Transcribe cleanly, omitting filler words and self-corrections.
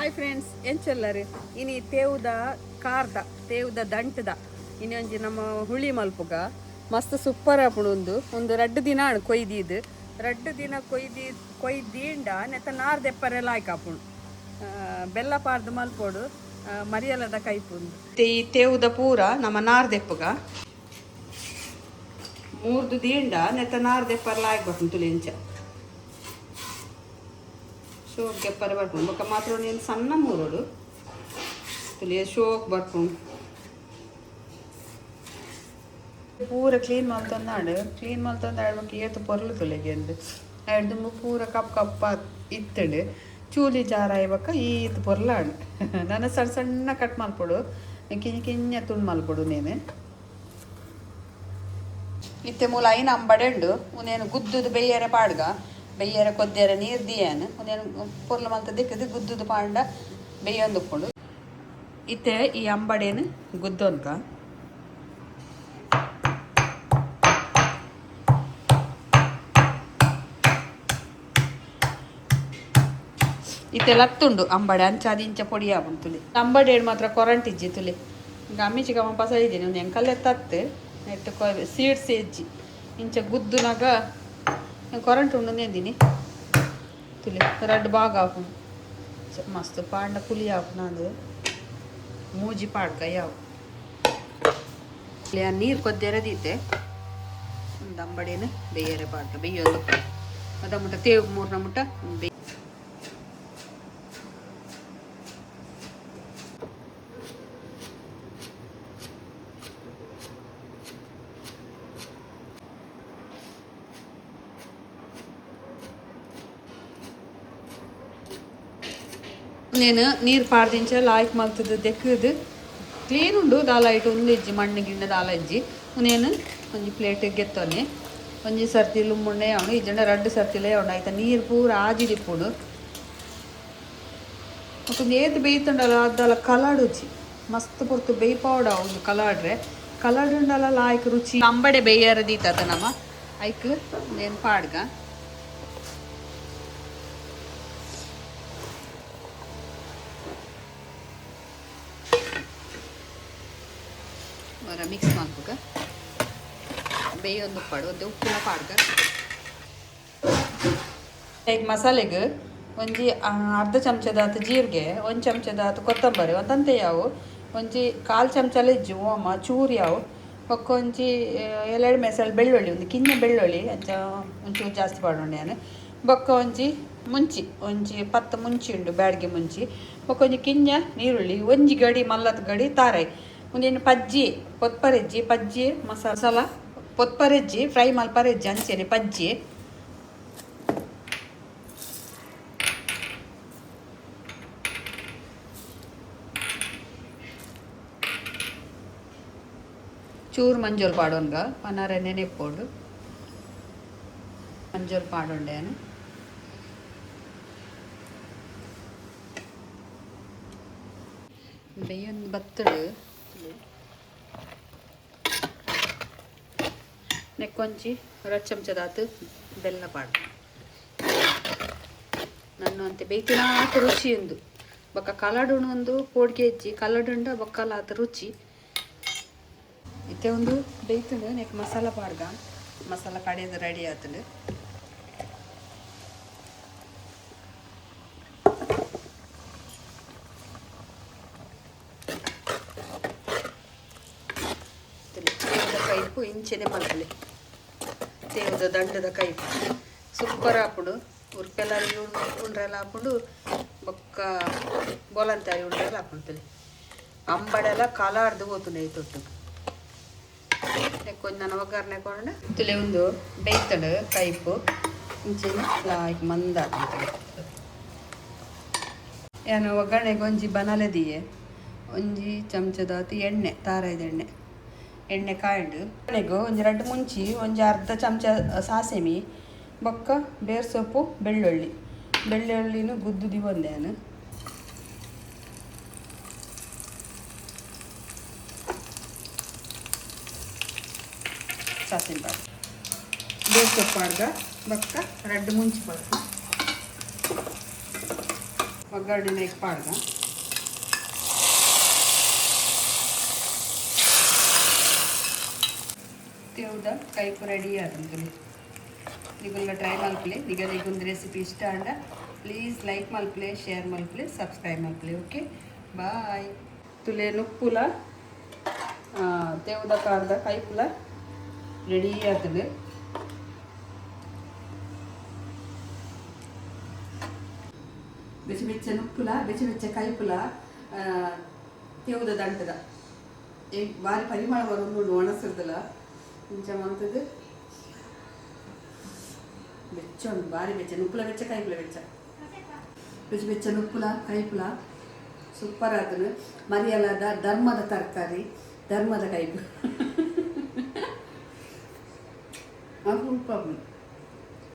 hi friends ಎಂಚೆಲ್ಲರು ಇನಿ ತೇವುದ ಕಾರ್ದ ತೇವುದ ದಂಟದ ಇನ್ನೊಂಜಿ ನಮ್ಮ ಹುಳಿ ಮಲ್ಪುಗ ಮಸ್ತ್ ಸೂಪರ್ ಆಪುಂಡು ಒಂದು 2 ದಿನ ಕೊಯ್ದಿದ್ದು 2 ದಿನ ಕೊಯ್ದೀಂಡ ನೆತ್ತ ನಾರ್ ದೆಪ್ಪರೆಲ್ಲ ಆಯ್ಕಾಪುಂಡು ಬೆಲ್ಲ ಪಾರ್ದು ಮಲ್ಪೋಡು ಮರಿಯಲದ ಕೈಪುಂಡು ಈ ತೇವುದ ಪೂರ ನಮ್ಮ ನಾರ್ ದೆಪ್ಪಗ 3 ದೀಂಡ ನೆತ್ತ ನಾರ್ ದೆಪ್ಪರ್ಲ ಆಗ್ಬಾರ್ದು ತುಳಿಂಚ ಶೋಕ್ ಗೆಪ್ಪರೆ ಬರ್ಕೊಂಡು ಬೊಕ್ಕ ಮಾತ್ರ ನೀನು ಸಣ್ಣ ಮೂರೋಡು ತುಲಿಯ ಶೋಕ್ ಬರ್ಕೊಂಡು ಪೂರ ಕ್ಲೀನ್ ಮಲ್ತಂದಾಡು ಬೊಕ್ಕ ಏತು ಪೊರ್ಲು ತುಲೆಗೆ ಅಂದು ದುಂಬು ಪೂರ ಕಪ್ಪ ಇತ್ತಡು ಚೂಲಿ ಜಾರ ಇವಾಗ ಈತ್ ಪೊರ್ಲಾಡು ನಾನು ಸಣ್ಣ ಕಟ್ ಮಲ್ಪೊಡು ಕಿಂಜ ತುಂಡು ಮಲ್ಪೊಡು ನೀನು ಇತ್ತೆ ಮೂಲ ಐನ ಅಂಬಡೆ ಉಂಡು ನೀನು ಗುದ್ದುದು ಬೆಯ್ಯರೆ ಪಾಡ್ಗ ಬೆಯ್ಯರ ಕೊದ್ದೆರ ನೀರು ದಿಯನು ಒಂದೇನು ಪೊರ್ಲು ಮಲ್ತ ದಿಕ್ಕದು ಗುದ್ದುದು ಪಾಂಡ ಬೆಯ್ಯೊಂದು ಉಪ್ಕೊಂಡು ಇತ್ತೆ ಈ ಅಂಬಡೇನು ಗುದ್ದೊನ್ಕ ಇತ್ತೆ ಲತ್ತುಂಡು ಅಂಬಡೆ ಅಂಚಾದ ಇಂಚ ಪೊಡಿ ಆಪುಂಡು ತುಲಿ ಅಂಬಡೇಡು ಮಾತ್ರ ಕೊರಂಟ್ ಇಜ್ಜಿ ತುಲಿ ಈಗ ಅಮ್ಮಿಚಿ ಗಮ್ಮ ಪಸ ಇದ್ದೀನಿ ಒಂದು ಎಂಕಲ್ಲೇ ತತ್ತು ನೆಟ್ಟು ಸೀಡ್ಸ್ ಎಜ್ಜಿ ಇಂಚ ಗುದ್ದುನಾಗ ಕೊರಂಟ್ ಉಂಡು ನೆಂದಿನಿ ತುಲಿ 2 ಭಾಗ ಆಪುಂಡು ಮಸ್ತ್ ಪಾಂಡ ಪುಲಿ ಆಪುನ ಅದು ಮೂಜಿ ಪಾಡ್ಕ ಯಾವು ನೀರು ಕೊದ್ದೆರದೀತೆ ಒಂದು ಅಂಬಡೇನು ಬೇಯರೆ ಪಾಡ್ಕ ಬೇಯೋದು ಅದ ಮುಟ್ಟ ತೇವು ಮೂರ್ನ ಮುಟ್ಟ నేను నీరు పారదించే లాయక్ మల్తుంది దెక్కదు క్లీన్ ఉండు దాలా ఇటు ఉంది ఇజ్ಜಿ ಮಣ್ಣು ಗಿಣ್ಣೆ ದಾಲ ಇಜ್ಜಿ నేను ಒಂಜಿ ಪ್ಲೇಟ್ ಗೆತ್ತೊನೆ ಒಂಜಿ ಸರ್ತಿಲು ಮುಣ್ಣೆ ಅವನು ಇಜ್ಜಂಡ 2 ಸರ್ತಿಲೇ ಅವನು ಆಯ್ತಾ ನೀರು ಪೂರ ಆಜಿಡಿಪ್ಪುಡು ಮತ್ತು ಏತು ಬೇಯ್ತುಂಡಲ್ಲ ಅದಲ್ಲ ಕಲಾಡ್ ರುಚಿ ಮಸ್ತ್ ಪುರ್ತು ಬೇಯ್ಪಾವಡ ಒಂದು ಕಲಾಡ್ರೆ ಕಲಾಡುಂಡಲ್ಲ ಲಾಯ್ಕ್ ರುಚಿ ಅಂಬಡೆ ಬೇಯರದೀತದ ನಮ್ಮ ಐಕ್ నేను ಪಾಡ್ಗ ಮಿಕ್ಸ್ ಮಾಡ್ಬೇಕ ಬೇಯೊಂದು ಉಪ್ಪಾಡು ಒಂದು ಉಪ್ಪಿನ ಪಾಡ್ಗ ಈಗ ಮಸಾಲೆಗೆ ಒಂಜಿ ಅರ್ಧ ಚಮಚದಾತು ಜೀರಿಗೆ 1 ಚಮಚದಾತು ಕೊತ್ತಂಬರಿ ಒಂದಂತೆ ಯಾವು ಒಂಜಿ 1/4 ಚಮಚಲ ಇಜ್ಜಿ ಓಮ ಚೂರು ಯಾವು ಒಕ್ಕ ಒಂಜಿ 2 ಮೆಸಲ್ ಬೆಳ್ಳುಳ್ಳಿ ಒಂದು ಕಿಂಜ ಬೆಳ್ಳುಳ್ಳಿ ಅಂಚ ಒಂಚೂರು ಜಾಸ್ತಿ ಪಾಡೋಣ ನಾನು ಬೊಕ್ಕ ಒಂಜಿ ಮುಂಚಿ ಒಂಜಿ 10 ಮುಂಚಿ ಉಂಡು ಬ್ಯಾಡ್ಗೆ ಮುಂಚಿ ಬೊಕ್ಕ ಒಂಜಿ ಕಿಂಜ ನೀರುಳ್ಳಿ ಒಂಜಿ ಗಡಿ ಮಲ್ಲದ ಗಡಿ ತಾರಾಯಿ ಒಂದೇನು ಪಜ್ಜಿ ಪೊತ್ಪರೆಜ್ಜಿ ಪಜ್ಜಿ ಮಸಾಲ ಪೊತ್ಪರೆಜ್ಜಿ ಫ್ರೈ ಮಲ್ಪರೆಜ್ಜಿ ಅಂಚೆನೆ ಪಜ್ಜಿ ಚೂರು ಮಂಜೋಲ್ ಪಾಡೋನ್ಗ ಪನಾರ ನೆನೆಪ್ಪೋಡು ಮಂಜೋಲ್ ಪಾಡೋಂಡೇನು ಬೆಯ್ಯೊಂದು ಬತ್ತಡು ನೆಕ್ಕೊಂಚಿ 2 ಚಮಚದಾತು ಬೆಲ್ಲ ಪಾಡು ನಾನು ಅಂತೆ ಬೇಯ್ತಿನಾತ ರುಚಿ ಒಂದು ಬೊಕ್ಕ ಕಲಡುಣು ಒಂದು ಪೋಡ್ಗೆ ಇಜ್ಜಿ ಕಲಡುಂಡ ಬೊಕ್ಕಲಾತ ರುಚಿ ಇತ್ತೆ ಒಂದು ಬೇಯ್ತುಂಡು ನೆಕ್ ಮಸಾಲ ಪಾಡ್ಗ ಮಸಾಲ ಕಡೆದು ರೆಡಿ ಆತುಂಡು ಕೈಪು ಇಂಚೆನೆ ಮಲ್ಪಲೆ ತೇವದ ದಂಡದ ಕೈಪು ಸೂಪರ್ ಆಪುಡು ಉರ್ಪೆಲ್ಲರಿ ಉಂಡ್ರೆಲ್ಲ ಹಾಕೊಂಡು ಬೊಕ್ಕ ಬೋಲಂತಾರಿ ಉಂಡ್ರೆಲ್ಲ ಹಾಕೊಂತಲೆ ಅಂಬಡೆಲ್ಲ ಕಲಾರ್ದು ಹೋತುಂಡೆ ತೊಟ್ಟು ಕೊಂಚ ನಾನು ಒಗ್ಗರಣೆ ಕೊಂಡು ತುಲೆ ಒಂದು ಬೇಯ್ತಡು ಕೈಪು ಇಂಚೆನೆ ಲಾಯ್ಕ್ ಮಂದ ಹಾಕೊಂತಲೆ ಏನು ಒಗ್ಗರಣೆಗೆ ಒಂಜಿ ಬನಲೆದಿಯೆ ಒಂಜಿ ಚಮಚದಾತು ಎಣ್ಣೆ ತಾರಾಯ್ದ ಎಣ್ಣೆ ಕಾಯ್ದು ಎಣ್ಣೆಗೂ ಒಂಜಿ 2 ಮುಂಚಿ ಒಂಜಿ ಅರ್ಧ ಚಮಚ ಸಾಸೆಮಿ ಬೊಕ್ಕ ಬೇರ್ ಸೊಪ್ಪು ಬೆಳ್ಳುಳ್ಳಿನೂ ಗುದ್ದುದಿ ಒಂದೇನು ಸಾಸೆ ಪಾಡು ಬೇರ್ ಸೊಪ್ಪು ಪಾಡ್ಗ ಬೊಕ್ಕ 2 ಮುಂಚಿ ಪಾಡು ಒಗ್ಗರಣೆ ಪಾಡ್ಗ ತೆವ್ದ ಕೈಪು ರೆಡಿ ಆದಂತುಲಿ ನಿಗುಲ್ಲ ಟ್ರೈ ಮಲ್ಪಲೆ ನಿಗೊಂದು ರೆಸಿಪಿ ಇಷ್ಟ ಅಂಡ ಪ್ಲೀಸ್ ಲೈಕ್ ಮಲ್ಪಲೆ ಶೇರ್ ಮಲ್ಪಲೆ ಸಬ್ಸ್ಕ್ರೈಬ್ ಮಲ್ಪಲೆ ಓಕೆ ಬಾಯ್ ತುಲೆ ನುಪ್ಪುಲ ತೆವ್ದ ಕಾರ್ದ ಕೈಪುಲ ರೆಡಿ ಆತದೆ ಬೆಚ್ಚ ಬೆಚ್ಚ ನುಪ್ಪುಲ ಬೆಚ್ಚ ಬೆಚ್ಚ ಕೈಪುಲ ತೆವ್ದ ದಂಟದ ಬಾರಿ ಪರಿಮಳ ಬರೋದು ಒಣಸಿರ್ದಲ್ಲ ಇಂಚ ಮಂತದ್ದು ಬೆಚ್ಚ ಉಂಟು ಭಾರಿ ಬೆಚ್ಚ ನುಪ್ಪುಲ ಬೆಚ್ಚ ಕೈಪುಲ ಬೆಚ್ಚ ಬೆಚ್ಚ ಬೆಚ್ಚ ನುಪ್ಪುಲ ಕೈಪುಲ ಸೂಪರ್ ಆತನು ಮರಿಯಲಾದ ಧರ್ಮದ ತರಕಾರಿ ಧರ್ಮದ ಕೈಪು